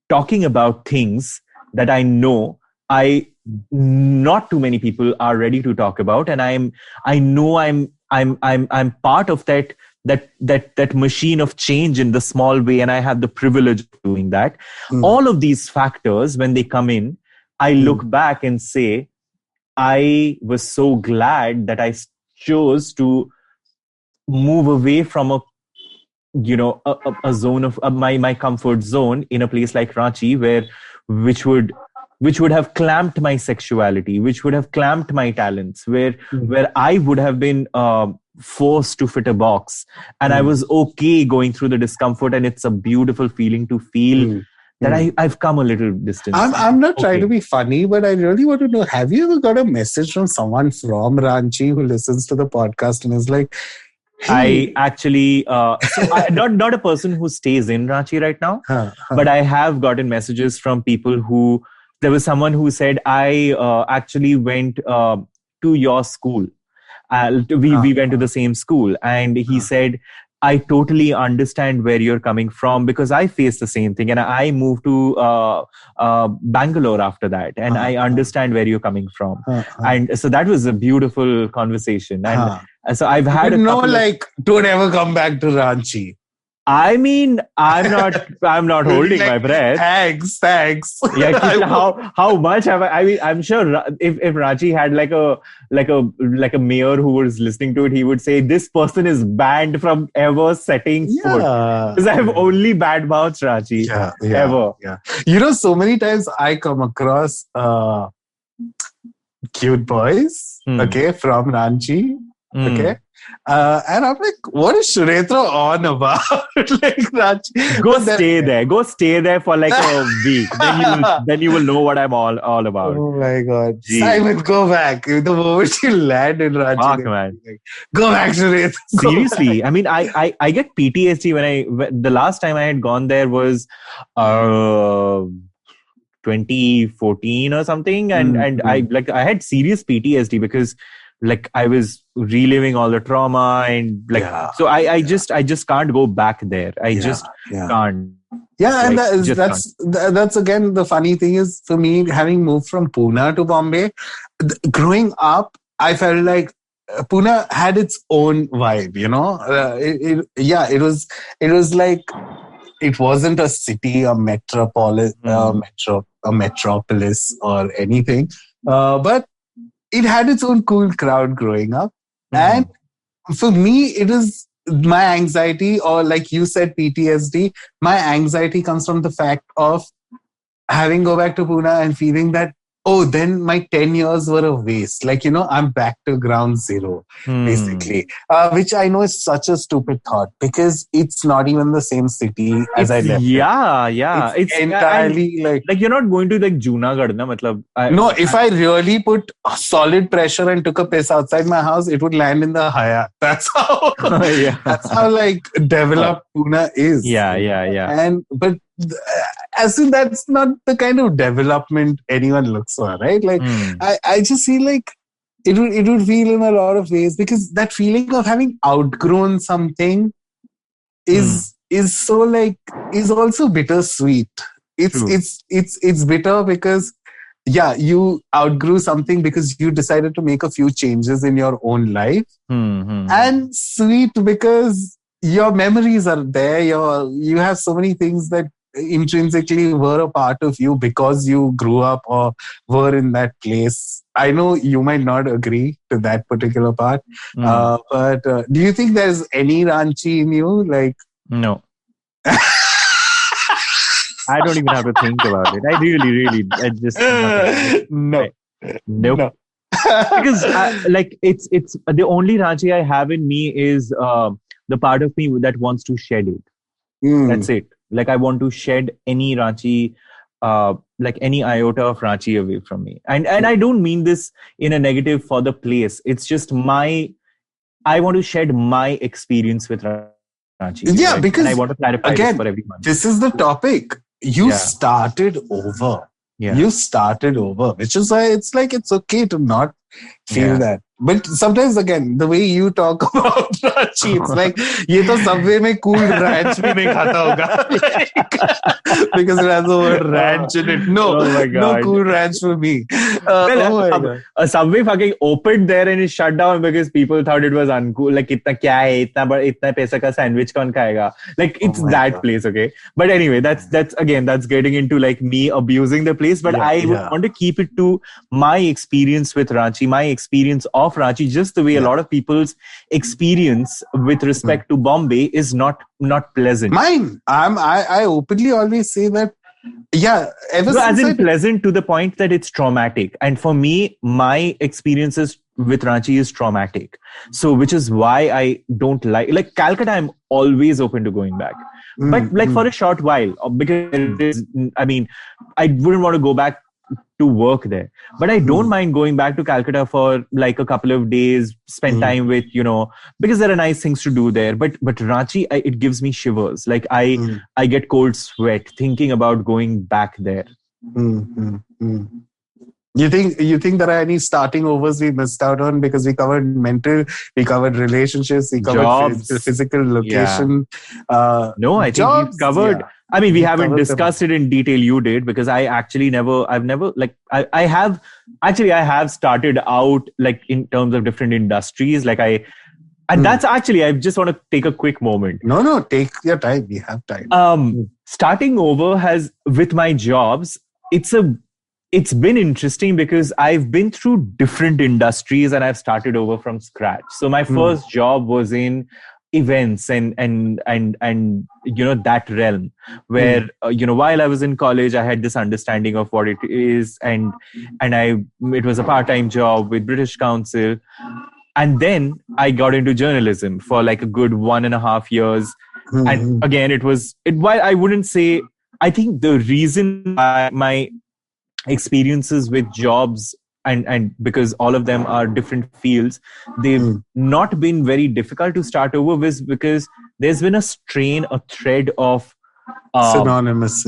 talking about things that I know not too many people are ready to talk about, and I'm part of that machine of change in the small way, and I have the privilege of doing that. All of these factors, when they come in, I look back and say, I was so glad that I chose to move away from a zone of my comfort zone in a place like Ranchi, which would have clamped my sexuality, which would have clamped my talents, where I would have been forced to fit a box, and I was okay going through the discomfort, and it's a beautiful feeling to feel that I've come a little distance. I'm not trying to be funny, but I really want to know, have you ever got a message from someone from Ranchi who listens to the podcast and is like, hey. I actually, not a person who stays in Ranchi right now, but I have gotten messages from people who, there was someone who said, I actually went to your school. We went to the same school, and he said, I totally understand where you're coming from, because I faced the same thing, and I moved to Bangalore after that, and I understand where you're coming from. And so that was a beautiful conversation. And so I've had don't ever come back to Ranchi. I mean, I'm not holding my breath. Thanks. Yeah, how much have I mean, I'm sure if Ranchi had like a mayor who was listening to it, he would say this person is banned from ever setting foot. Because I have only badmouthed Ranchi ever. Yeah. So many times I come across cute boys, okay, from Ranchi. Okay. And I'm like, what is Sunetro on about? Go stay there for like a week. Then you will know what I'm all about. Oh my God. Jeez. Simon, go back. The moment you land in Ranchi, fuck, man. Go back, Sunetro. Seriously. I mean, I get PTSD when the last time I had gone there was 2014 or something. And I had serious PTSD because like I was reliving all the trauma and so I just can't go back there. I just can't. Yeah, and that's again the funny thing is for me, having moved from Pune to Bombay, growing up, I felt like Pune had its own vibe. It was like it wasn't a city, a metropolis, a metropolis or anything, but it had its own cool crowd growing up. And for me, it is my anxiety, or like you said, PTSD. My anxiety comes from the fact of having go back to Pune and feeling that, then my 10 years were a waste. Like, I'm back to ground zero, basically. Which I know is such a stupid thought because it's not even the same city as I left. Yeah. It's entirely like you're not going to like Junagadh, na? Matlab, if I really put solid pressure and took a piss outside my house, it would land in the Hyatt. That's how, that's how like developed Pune is. Yeah. But as in that's not the kind of development anyone looks for, right? Like I just feel like it would feel in a lot of ways, because that feeling of having outgrown something is so like is also bittersweet. It's bitter because you outgrew something because you decided to make a few changes in your own life, and sweet because your memories are there. You have so many things that intrinsically were a part of you because you grew up or were in that place. I know you might not agree to that particular part, but do you think there's any Ranchi in you? Like, no. I don't even have to think about it. I really, I just nope. Because it's the only Ranchi I have in me is the part of me that wants to shed it. That's it. Like I want to shed any Ranchi, like any iota of Ranchi away from me. And I don't mean this in a negative for the place. It's just I want to shed my experience with Ranchi. Yeah, right? because and I want to clarify again, this for everyone. This is the topic. You started over. Yeah. You started over, which is why it's like it's okay to not feel that. But sometimes again, the way you talk about Ranchi, it's like, ये तो subway में cool ranch भी नहीं खाता होगा. Because it has the word ranch in it. No, Oh my God. no cool ranch for me. A Subway fucking opened there and it shut down because people thought it was uncool. Like, itna kya hai? Itna paisa ka sandwich kaun khayega? Like, it's that place, okay? But anyway, that's getting into like me abusing the place. But I would want to keep it to my experience with Ranchi, my experience of Ranchi, just the way a lot of people's experience with respect to Bombay is not pleasant. Mine. I openly always say that. Yeah, as in pleasant to the point that it's traumatic. And for me, my experiences with Ranchi is traumatic. So, which is why I don't like Calcutta. I'm always open to going back, but like for a short while, because I wouldn't want to go back to work there, but I don't mind going back to Calcutta for like a couple of days, spend time with, because there are nice things to do there. But Ranchi, it gives me shivers. Like I get cold sweat thinking about going back there. You think there are any starting overs we missed out on because we covered mental, we covered relationships, we covered jobs, physical location. No, I think jobs, we've covered. Yeah. I mean, we haven't discussed it in detail. You did, because I have started out like in terms of different industries. That's actually, I just want to take a quick moment. No, take your time. We have time. Starting over with my jobs, it's been interesting because I've been through different industries and I've started over from scratch. So my first job was in events and that realm where while I was in college, I had this understanding of what it is, and it was a part-time job with British Council, and then I got into journalism for like a good 1.5 years, and again while I wouldn't say, I think the reason why my experiences with jobs and because all of them are different fields, they've not been very difficult to start over with, because there's been a thread of synonymous.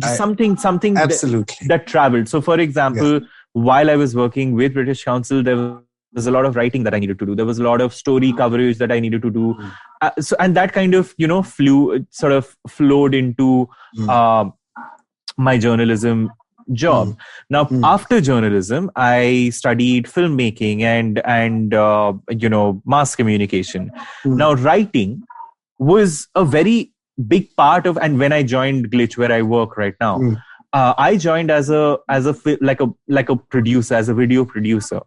Something absolutely that traveled. So for example, while I was working with British Council, there was a lot of writing that I needed to do. There was a lot of story coverage that I needed to do. And that kind of flowed into my journalism job. Now, after journalism, I studied filmmaking and mass communication. Now, writing was a very big part of, and when I joined Glitch, where I work right now, I joined as a producer, as a video producer.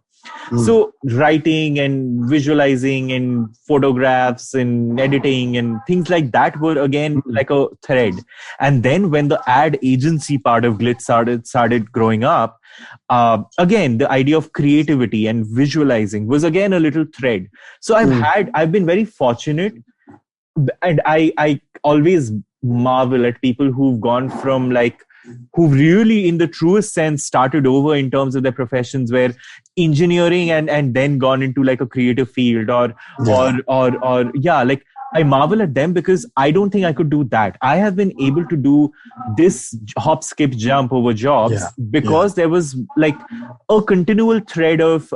So writing and visualizing and photographs and editing and things like that were again like a thread. And then when the ad agency part of Glitch started growing up, again the idea of creativity and visualizing was again a little thread. So I've been very fortunate, and I always marvel at people who've gone from who really in the truest sense started over in terms of their professions, where engineering and then gone into like a creative field or I marvel at them, because I don't think I could do that. I have been able to do this hop, skip, jump over jobs because there was like a continual thread of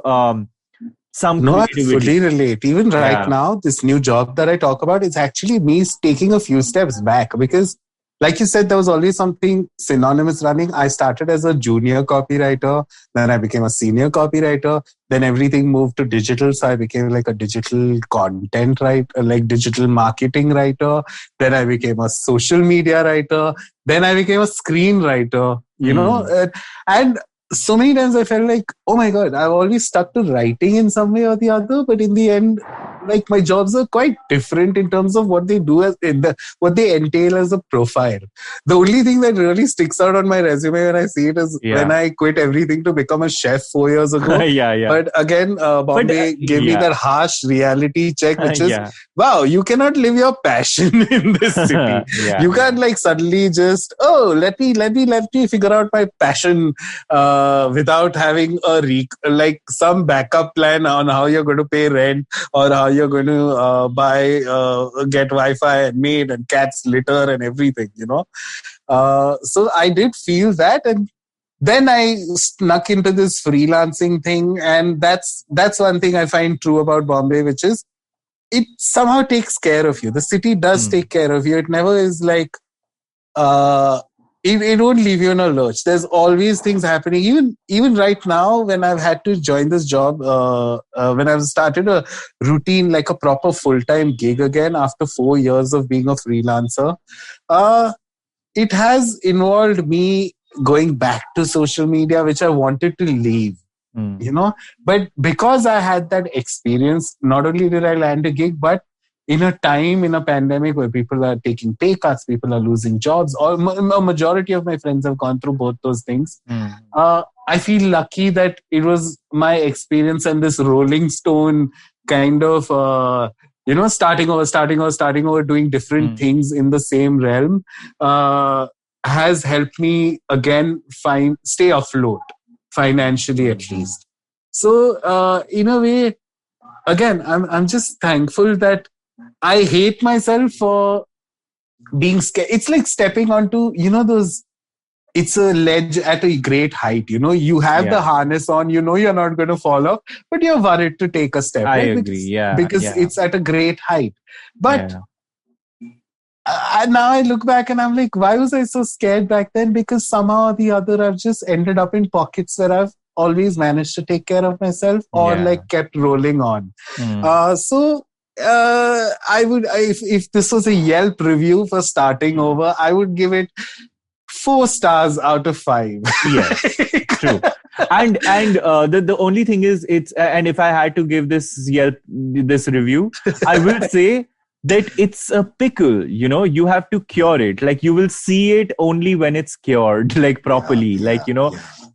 some creativity. I fully relate. Even right now, this new job that I talk about is actually me taking a few steps back, because like you said, there was always something synonymous running. I started as a junior copywriter. Then I became a senior copywriter. Then everything moved to digital. So I became like a digital content writer, like digital marketing writer. Then I became a social media writer. Then I became a screenwriter, and so many times I felt like, oh my God, I've always stuck to writing in some way or the other. But in the end, like my jobs are quite different in terms of what they do what they entail as a profile. The only thing that really sticks out on my resume when I see it is when I quit everything to become a chef 4 years ago. But again, Bombay gave me that harsh reality check, which is, wow, you cannot live your passion in this city. You can't like suddenly just, let me figure out my passion without having some backup plan on how you're going to pay rent or how you're going to get Wi-Fi and maid and cats litter and everything, So I did feel that, and then I snuck into this freelancing thing, and that's one thing I find true about Bombay, which is it somehow takes care of you. The city does take care of you. It never is like it won't leave you in a lurch. There's always things happening. Even right now, when I've had to join this job, when I've started a routine, like a proper full-time gig again after 4 years of being a freelancer, it has involved me going back to social media, which I wanted to leave. But because I had that experience, not only did I land a gig, but in a pandemic where people are taking pay cuts, people are losing jobs, or a majority of my friends have gone through both those things. I feel lucky that it was my experience and this rolling stone kind of, starting over, doing different things in the same realm, has helped me again stay afloat financially, at least. So in a way, again, I'm just thankful that I hate myself for being scared. It's like stepping onto, it's a ledge at a great height. You have the harness on, you're not going to fall off, but you're worried to take a step. I agree. Because it's at a great height. But now I look back and I'm like, why was I so scared back then? Because somehow or the other, I've just ended up in pockets where I've always managed to take care of myself or kept rolling on. So I would, if this was a Yelp review for starting over, I would give it 4 stars out of 5. Yes, true. And the only thing is, and if I had to give this review, I will say that it's a pickle. You have to cure it. Like, you will see it only when it's cured, like properly.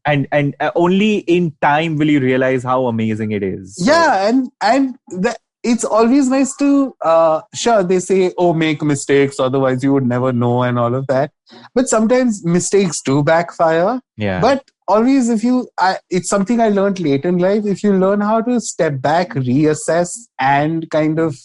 And only in time will you realize how amazing it is. So. Yeah, and it's always nice to, sure, they say, make mistakes, otherwise you would never know and all of that. But sometimes mistakes do backfire. Yeah. But always it's something I learned late in life. If you learn how to step back, reassess, and kind of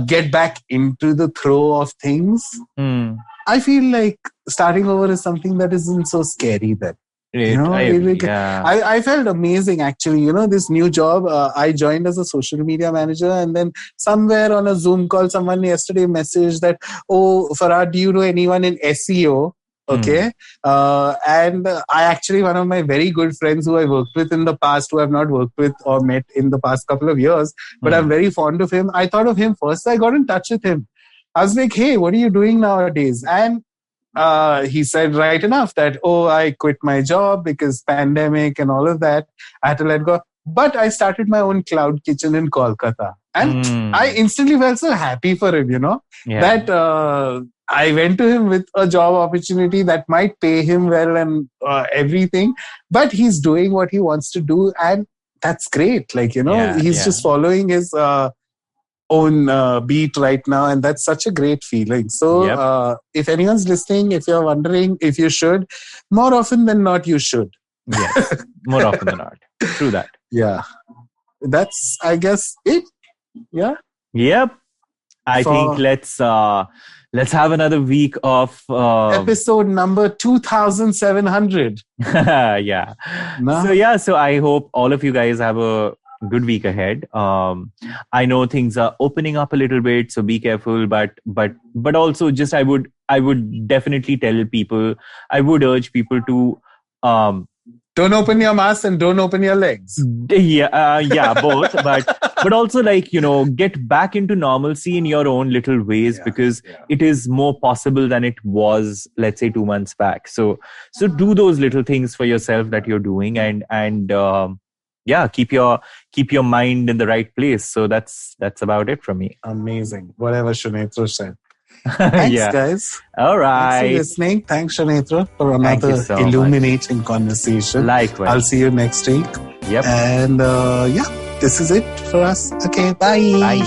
get back into the throw of things, I feel like starting over is something that isn't so scary then. I felt amazing actually. This new job, I joined as a social media manager, and then somewhere on a Zoom call, someone yesterday messaged that, Farhad, do you know anyone in SEO? Okay. And I actually, one of my very good friends who I worked with in the past, who I've not worked with or met in the past couple of years, but I'm very fond of him. I thought of him first. I got in touch with him. I was like, hey, what are you doing nowadays? And he said right enough that, I quit my job because pandemic and all of that. I had to let go. But I started my own cloud kitchen in Kolkata. And I instantly felt so happy for him, that I went to him with a job opportunity that might pay him well and everything. But he's doing what he wants to do. And that's great. He's just following his own beat right now, and that's such a great feeling. So if anyone's listening, if you're wondering if you should, more often than not you should. Yes, more often than not. True that. Yeah, that's, I guess, it. Yep. I think let's have another week of episode number 2700. Yeah. No. So I hope all of you guys have a good week ahead. I know things are opening up a little bit, so be careful. But also, just I would definitely tell people, I would urge people to don't open your mouth and don't open your legs. Yeah, both. But also, get back into normalcy in your own little ways, because it is more possible than it was, let's say, 2 months back. So do those little things for yourself that you're doing, and keep your mind in the right place. So that's about it from me. Amazing. Whatever Sunetro said. Thanks, guys. All right. Thanks for listening. Thanks, Sunetro, for another illuminating conversation. Likewise. I'll see you next week. Yep. And this is it for us. Okay, bye.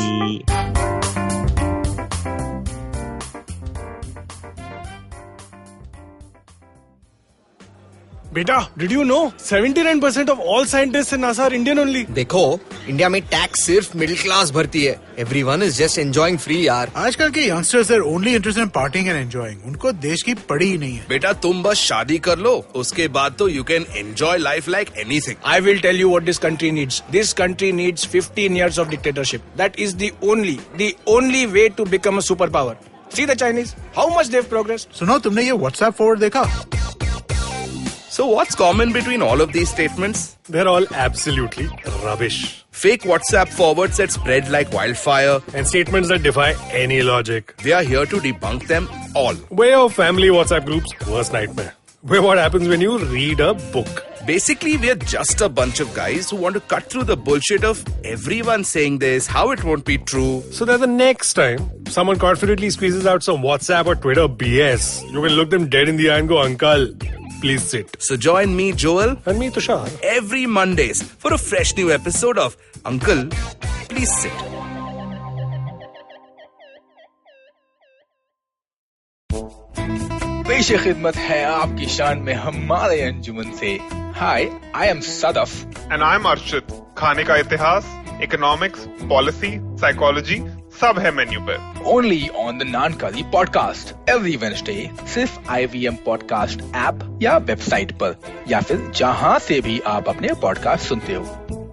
Bye. बेटा, did you know 79% of all scientists in NASA are Indian only? देखो, India में tax सिर्फ middle class भरती है. Everyone is just enjoying free यार. आजकल के youngsters are only interested in partying and enjoying. उनको देश की पड़ी ही नहीं है. बेटा तुम बस शादी कर लो, उसके बाद तो you can enjoy life like anything. I will tell you what this country needs. This country needs 15 years of dictatorship. That is the only way to become a superpower. See the Chinese, how much they've progressed. सुनो, तुमने ये WhatsApp forward देखा? So what's common between all of these statements? They're all absolutely rubbish. Fake WhatsApp forwards that spread like wildfire. And statements that defy any logic. We are here to debunk them all. Way of family WhatsApp groups, worst nightmare. Where what happens when you read a book. Basically, we're just a bunch of guys who want to cut through the bullshit of everyone saying this, how it won't be true. So that the next time someone confidently squeezes out some WhatsApp or Twitter BS, you can look them dead in the eye and go, Uncle, please sit. So join me, Joel, And me, Tushar. every Mondays for a fresh new episode of Uncle, Please Sit. पेश खिदमत है आपकी शान में हमारे अंजुमन से. Hi, I am Sadaf and I am Arshid. खाने का इतिहास, इकोनॉमिक्स, पॉलिसी, साइकोलॉजी सब है मेन्यू पे. Only on the Naankali podcast every Wednesday, सिर्फ IVM पॉडकास्ट ऐप या वेबसाइट पर, या फिर जहां से भी आप अपने पॉडकास्ट सुनते हो.